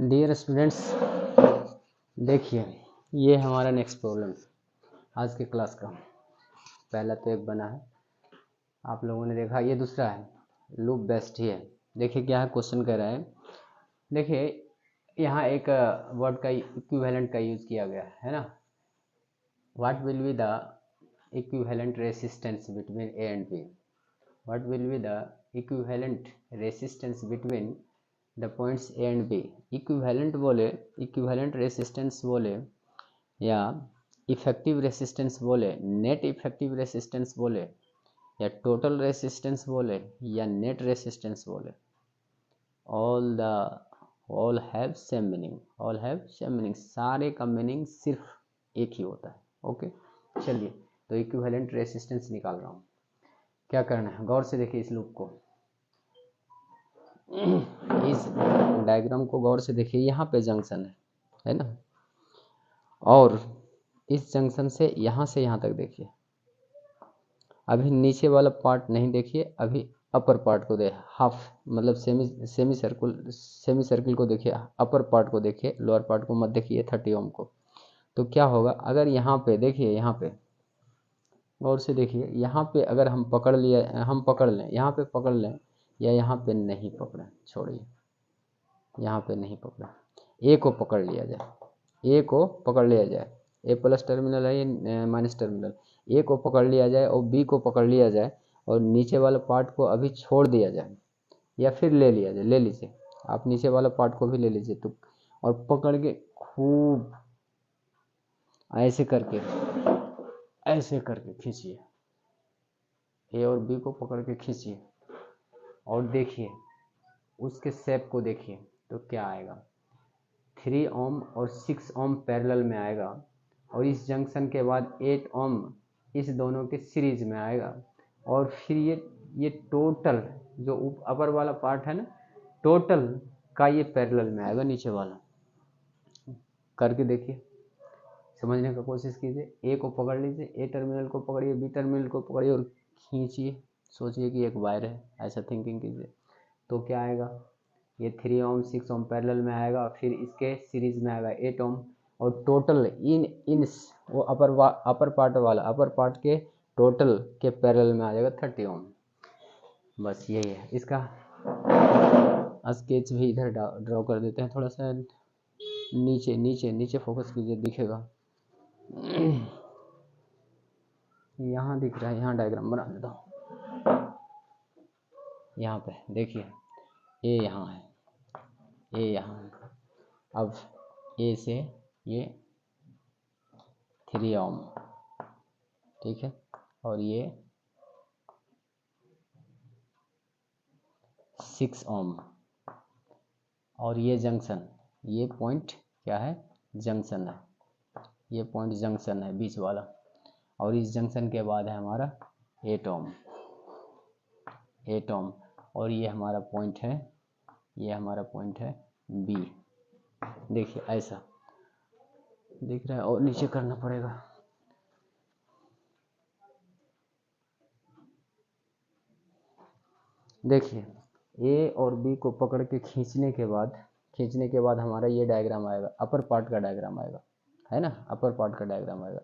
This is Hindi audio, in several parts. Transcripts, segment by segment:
डियर स्टूडेंट्स, देखिए ये हमारा नेक्स्ट प्रॉब्लम आज के क्लास का। पहला तो एक बना है, आप लोगों ने देखा। ये दूसरा है, लूप बेस्ट ही है। देखिए क्या है, क्वेश्चन कह रहा है। देखिए यहाँ एक वर्ड का इक्विवेलेंट का यूज किया गया है ना। What will be the equivalent resistance between A and B. What will be the equivalent resistance between the points A and B. Equivalent बोले, इक्विवेलेंट रेसिस्टेंस बोले, या इफेक्टिव रेसिस्टेंस बोले, नेट इफेक्टिव रेसिस्टेंस बोले, या टोटल रेसिस्टेंस बोले, या नेट रेसिस्टेंस बोले, all have same meaning. All have same meaning, सारे का मीनिंग सिर्फ एक ही होता है। ओके, चलिए तो इक्विवेलेंट रेसिस्टेंस निकाल रहा हूँ। क्या करना है, गौर से देखिए इस लूप को, इस डायग्राम को गौर से देखिए। यहाँ पे जंक्शन है ना, और इस जंक्शन से यहाँ तक देखिए। अभी नीचे वाला पार्ट नहीं देखिए, अभी अपर पार्ट को देखिए। हाफ मतलब सेमी सर्किल को देखिए, अपर पार्ट को देखिए, लोअर पार्ट को मत देखिए, 30 ओम को। तो क्या होगा, अगर यहाँ पे देखिए, यहाँ पे गौर से देखिए, यहाँ पे अगर हम पकड़ लें, यहाँ पे पकड़ लें या यहाँ पे नहीं पकड़ें, छोड़िए, यहाँ पे नहीं पकड़ें, ए को पकड़ लिया जाए, ए को पकड़ लिया जाए। ए प्लस टर्मिनल है, ये माइनस टर्मिनल। ए को पकड़ लिया जाए और बी को पकड़ लिया जाए, और नीचे वाला पार्ट को अभी छोड़ दिया जाए, या फिर ले लिया जाए, ले लीजिए आप, नीचे वाला पार्ट को भी ले लीजिए तो, और पकड़ के खूब ऐसे करके खींचिए। ए और बी को पकड़ के खींचिए और देखिए उसके शेप को देखिए तो क्या आएगा। 3 ओम और 6 ओम पैरेलल में आएगा, और इस जंक्शन के बाद 8 ओम इस दोनों के सीरीज में आएगा, और फिर ये टोटल जो अपर वाला पार्ट है ना, टोटल का ये पैरेलल में आएगा, नीचे वाला। करके देखिए, समझने का कोशिश कीजिए। ए को पकड़ लीजिए, ए टर्मिनल को पकड़िए, बी टर्मिनल को पकड़िए और खींचिए। सोचिए कि एक वायर है, ऐसा थिंकिंग कीजिए। तो क्या आएगा, ये 3 ओम 6 ओम पैरेलल में आएगा, फिर इसके सीरीज में आएगा 8 ओम, और टोटल इन वो अपर पार्ट के टोटल के पैरेलल में आ जाएगा 30 ओम। बस यही है इसका। स्केच भी इधर ड्रॉ कर देते हैं, थोड़ा सा नीचे नीचे नीचे फोकस कीजिए, दिखेगा। यहाँ दिख रहा है, यहाँ डायग्राम बना देता हूँ। यहाँ पे देखिए, ए यहाँ है, ए यहाँ है। अब ए से ये 3 ओम, ठीक है, और ये 6 ओम, और ये जंक्शन, ये पॉइंट क्या है, जंक्शन है। ये पॉइंट जंक्शन है बीच वाला, और इस जंक्शन के बाद है हमारा 8 ओम, 8 ओम, और ये हमारा पॉइंट है, ये हमारा पॉइंट है बी। देखिए ऐसा दिख रहा है, और नीचे करना पड़ेगा। देखिए ए और बी को पकड़ के खींचने के बाद हमारा ये डायग्राम आएगा, अपर पार्ट का डायग्राम आएगा, है ना, अपर पार्ट का डायग्राम आएगा।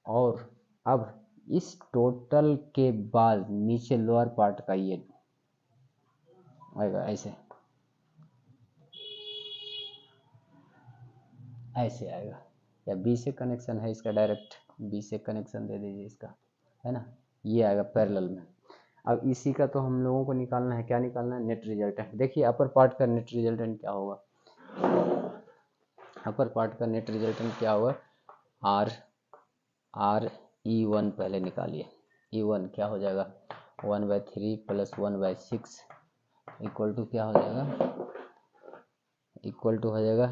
और अब इस टोटल के बाद नीचे लोअर पार्ट का ये आएगा, ऐसे आएगा। या बी से कनेक्शन है इसका, डायरेक्ट बी से कनेक्शन दे दीजिए इसका, है ना, ये आएगा पैरेलल में। अब इसी का तो हम लोगों को निकालना है, क्या निकालना है, नेट रिजल्टेंट। देखिए अपर पार्ट का नेट रिजल्टेंट क्या होगा, अपर पार्ट का नेट रिजल्टेंट क्या होगा, आर E1 पहले निकालिए। E1 क्या हो जाएगा, 1/3 + 1/6 इक्वल टू क्या हो जाएगा, इक्वल टू हो जाएगा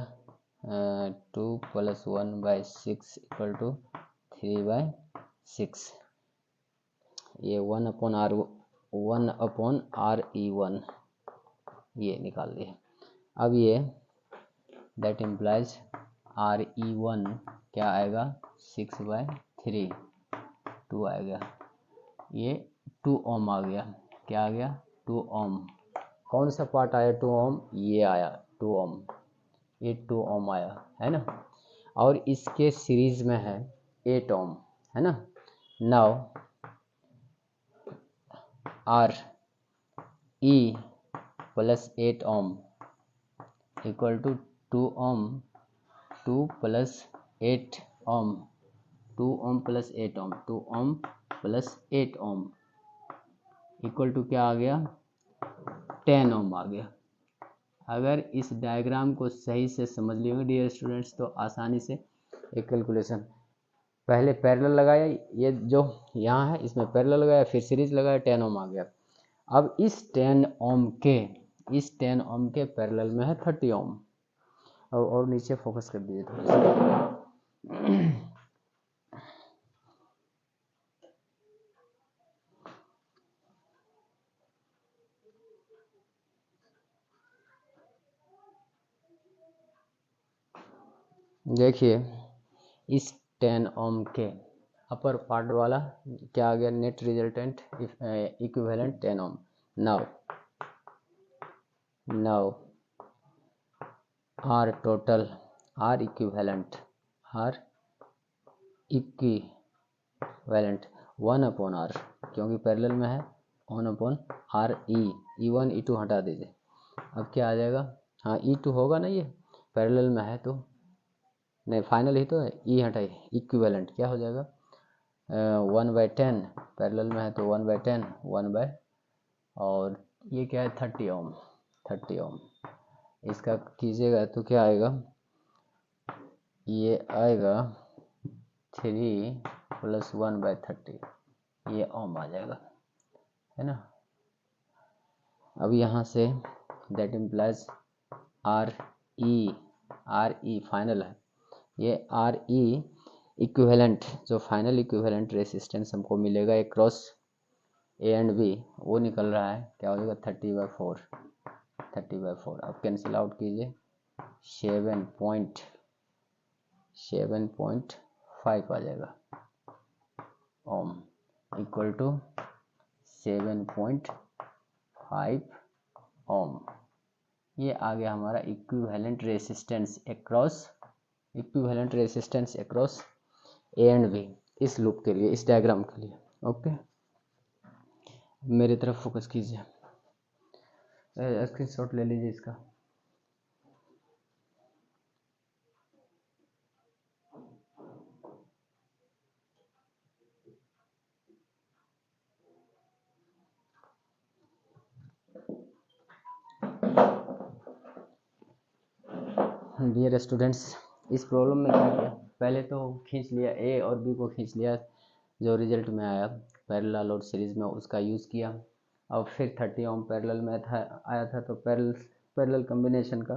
2 + 1/6 इक्वल टू 3/6। ये 1/R1 ये निकाल दिए। अब ये दैट इम्प्लाइज RE1 क्या आएगा, 6/3, 2 आएगा। ये 2 ओम आ गया, क्या आ गया, 2 ओम। कौन सा पार्ट आया 2 ओम, ये आया 2 ओम, ये 2 ओम आया है ना, और इसके सीरीज में है 8 ओम है ना। Now R E plus 8 ohm equal to 2 ohm, 2 plus 8 ohm, 2 ohm plus 8 ohm, 2 ohm plus 8 ohm equal to क्या आ गया, 10 ओम आ गया। अगर इस डायग्राम को सही से समझ लियोगे डियर स्टूडेंट्स तो आसानी से एक कैलकुलेशन, पहले पैरेलल लगाया, ये जो यहाँ है इसमें पैरेलल लगाया, फिर सीरीज लगाया, 10 ओम आ गया। अब इस 10 ओम के पैरेलल में है 30 ओम। और नीचे फोकस कर दीजिए थोड़ा सा। देखिए इस 10 ओम के अपर पार्ट वाला क्या आ गया, net resultant equivalent 10 ohm. Now R total, R equivalent 1/r, क्योंकि पैरेलल में है 1/r E1 E2 हटा दीजिए। अब क्या आ जाएगा, हाँ E2 होगा ना, ये पैरेलल में है तो नहीं, फाइनल ही तो है, E हटाइए, इक्विवेलेंट क्या हो जाएगा 1/10, पैरेलल में है तो 1/10, 1/, और ये क्या है 30 ओम। इसका कीजिएगा तो क्या आएगा, ये आएगा 3 + 1/30, ये ओम आ जाएगा है ना। अब यहाँ say that implies R E final है, ये आर ई इक्विवेलेंट, जो फाइनल इक्विवेलेंट रेसिस्टेंस हमको मिलेगा अक्रॉस ए एंड बी, वो निकल रहा है, क्या हो जाएगा 30/4। अब कैंसिल आउट कीजिए, 7.5 आ जाएगा ओम इक्वल टू 7.5 ओम। ये आ गया हमारा equivalent resistance across A and B, इस लूप के लिए, इस डायग्राम के लिए। ओके, मेरी तरफ फोकस कीजिए, स्क्रीनशॉट ले लीजिए इसका। डियर स्टूडेंट्स, इस प्रॉब्लम में क्या किया, पहले तो खींच लिया, ए और बी को खींच लिया, जो रिजल्ट में आया पैरेलल और सीरीज में उसका यूज़ किया। और फिर 30 ओम पैरेलल में आया था तो पैरेलल कम्बिनेशन का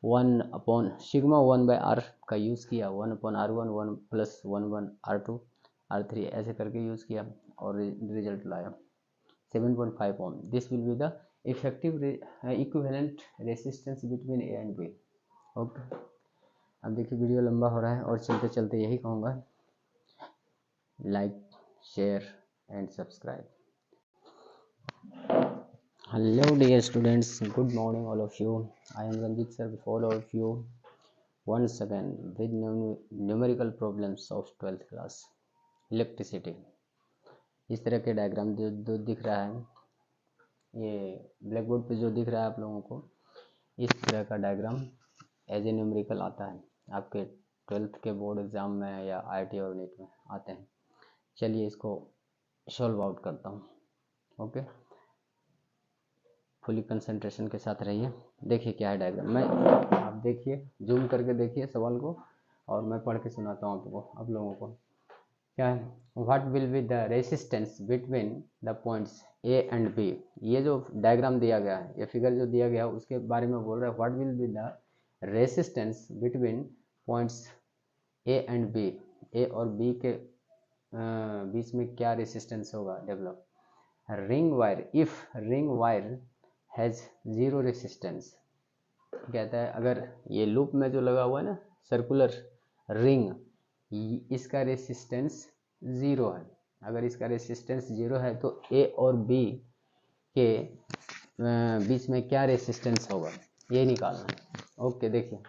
1/σ1/r का यूज़ किया, 1/r1 1 + 1/r2 r3 ऐसे करके यूज़ किया और रिजल्ट लाया 7.5 ohm. This will be the effective equivalent resistance between A and B. Okay, अब देखिए वीडियो लंबा हो रहा है और चलते चलते यही कहूँगा, like, share and subscribe. Hello dear students, good morning all of you. I am Ranjit sir before all of you once again with numerical problems of 12th class electricity. इस तरह के डायग्राम जो दिख रहा है, ये ब्लैक बोर्ड पे जो दिख रहा है आप लोगों को, इस तरह का डायग्राम एज ए न्यूमेरिकल आता है आपके 12th के बोर्ड एग्ज़ाम में या IIT और नीट में आते हैं। चलिए इसको सॉल्व आउट करता हूँ। ओके, फुली कंसंट्रेशन के साथ रहिए। देखिए क्या है डायग्राम, मैं आप देखिए, जूम करके देखिए सवाल को और मैं पढ़ के सुनाता हूँ आप लोगों को। क्या है, what will be the resistance between the points A and B. ये जो डायग्राम दिया गया है, ये फिगर जो दिया गया है उसके बारे में बोल रहा है, what will be the resistance between points A and B. A और बी के बीच में क्या रेसिस्टेंस होगा develop. Ring wire, if ring wire has zero resistance, कहता है अगर ये लूप में जो लगा हुआ है ना सर्कुलर रिंग, इसका रेसिस्टेंस ज़ीरो है। अगर इसका रेसिस्टेंस ज़ीरो है तो ए और बी के बीच में क्या रेसिस्टेंस होगा, ये निकालना है। ओके, देखिए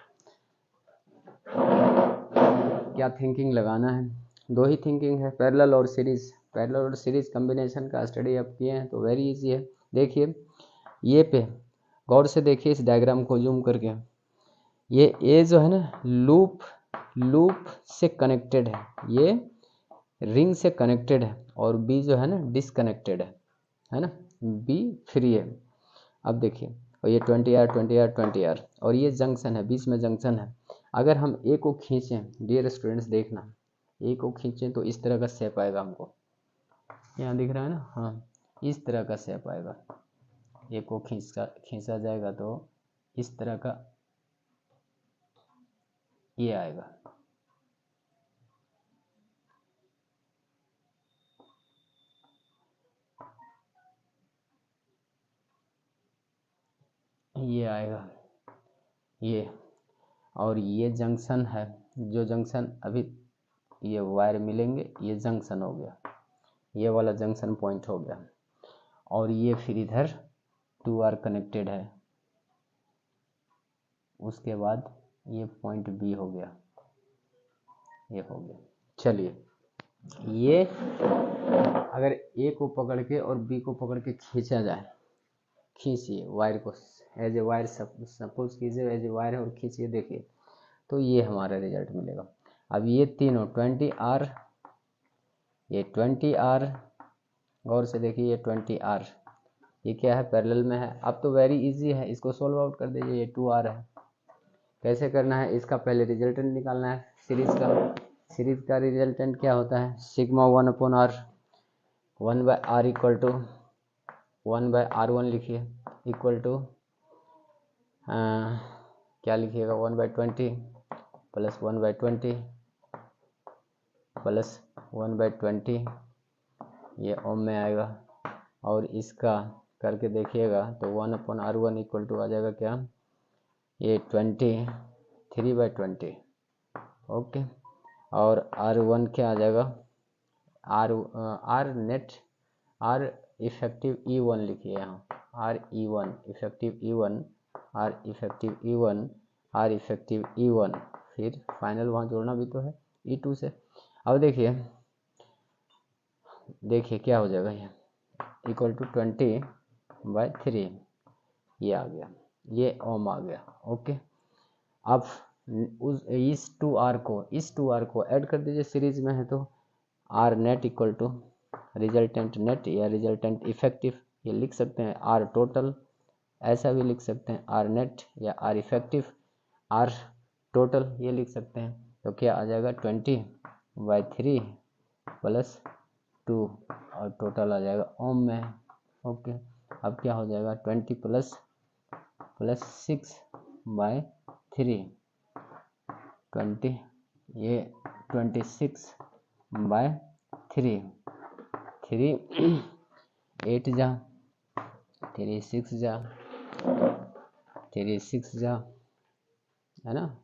क्या थिंकिंग लगाना है, दो ही थिंकिंग है, पैरेलल और सीरीज। पैरेलल और सीरीज कम्बिनेशन का स्टडी आप किए हैं तो वेरी इजी है। देखिए ये पे गौर से देखिए, इस डायग्राम को जूम करके, ये ए जो है ना लूप से कनेक्टेड है, ये रिंग से कनेक्टेड है, और बी जो है ना डिसकनेक्टेड है ना, बी फ्री है। अब देखिए, और ये 20R 20R 20R, और ये जंक्शन है, बीच में जंक्शन है। अगर हम ए को खींचें, डियर स्टूडेंट्स देखना, ए को खींचें तो इस तरह का शेप आएगा हमको, यहाँ दिख रहा है ना, हाँ इस तरह का शेप आएगा। ए को खींचा जाएगा तो इस तरह का ये आएगा। ये आएगा ये, और ये जंक्शन है, जो जंक्शन अभी ये वायर मिलेंगे, ये जंक्शन हो गया, ये वाला जंक्शन पॉइंट हो गया, और ये फिर इधर 2R कनेक्टेड है। उसके बाद ये पॉइंट बी हो गया, ये हो गया। चलिए, ये अगर ए को पकड़ के और बी को पकड़ के खींचा जाए, खींचिए वायर को, एज ए वायर सपोज कीजिए एज ए वायर है, और खींचिए, देखिए तो ये हमारा रिजल्ट मिलेगा। अब ये तीनों 20R, ये 20R, गौर से देखिए ये 20R, ये क्या है, पैरेलल में है। अब तो वेरी इजी है, इसको सोल्व आउट कर दीजिए, ये 2R है। कैसे करना है, इसका पहले रिजल्टेंट निकालना है सीरीज का। सीरीज का रिजल्टेंट क्या होता है, sigma 1/R, 1/R equal to 1/R1 लिखिए, इक्वल टू क्या लिखिएगा, 1/20 प्लस 1/20 प्लस 1/20, ये ओम में आएगा। और इसका करके देखिएगा तो 1/R1 इक्वल टू आ जाएगा क्या, ये 23/20, ओके। और R1 क्या आ जाएगा, are net, are effective E1 लिखिए यहाँ, R E1 effective E1, R effective E1, R effective E1, फिर फाइनल वहाँ जोड़ना भी तो है E2 से। अब देखिए क्या हो जाएगा, ये इक्वल टू 20/3, ये आ गया, ये ओम आ गया, ओके। अब इस 2R को ऐड कर दीजिए, सीरीज में है तो R net equal to resultant net या रिजल्टेंट इफेक्टिव, ये लिख सकते हैं, आर टोटल ऐसा भी लिख सकते हैं, आर नेट या आर इफेक्टिव, आर टोटल ये लिख सकते हैं। तो क्या आ जाएगा, 20/3 प्लस 2, और टोटल आ जाएगा ओम में, ओके। अब क्या हो जाएगा, 20 प्लस 6/3, 20, ये 26/3, 3 8 जा, 3 6 जा, 3 6 जा, है ना,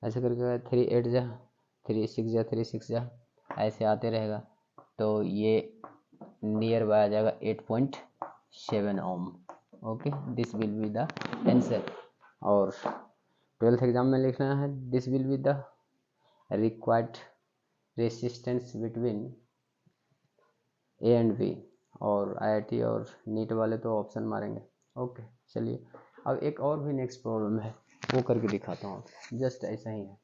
ऐसे करके 3 8 जा, 3 6 जा, 3 6 जा, ऐसे आते रहेगा। तो ये नियर बाय आ जाएगा 8.7 ohm, okay. This will be the answer. और 12th एग्जाम में लिखना है, this will be the required resistance between A and B. और आईआईटी और नीट वाले तो ऑप्शन मारेंगे, ओके। चलिए, अब एक और भी नेक्स्ट प्रॉब्लम है, वो करके दिखाता हूँ, जस्ट ऐसा ही है।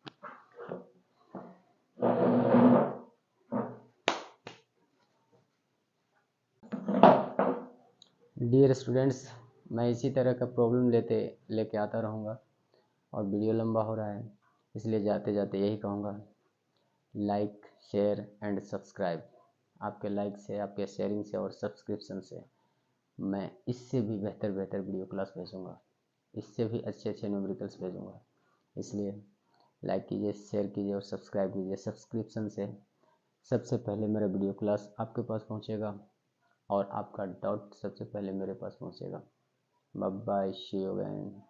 डियर स्टूडेंट्स, मैं इसी तरह का प्रॉब्लम लेके आता रहूँगा, और वीडियो लंबा हो रहा है, इसलिए जाते जाते यही कहूँगा, लाइक शेयर एंड सब्सक्राइब। आपके लाइक से, आपके शेयरिंग से और सब्सक्रिप्शन से मैं इससे भी बेहतर वीडियो क्लास भेजूँगा, इससे भी अच्छे न्यूमेरिकल्स भेजूँगा। इसलिए लाइक कीजिए, शेयर कीजिए और सब्सक्राइब कीजिए। सब्सक्रिप्शन से सबसे पहले मेरा वीडियो क्लास आपके पास पहुँचेगा, और आपका डाउट सबसे पहले मेरे पास पहुँचेगा। Bye bye, see you again.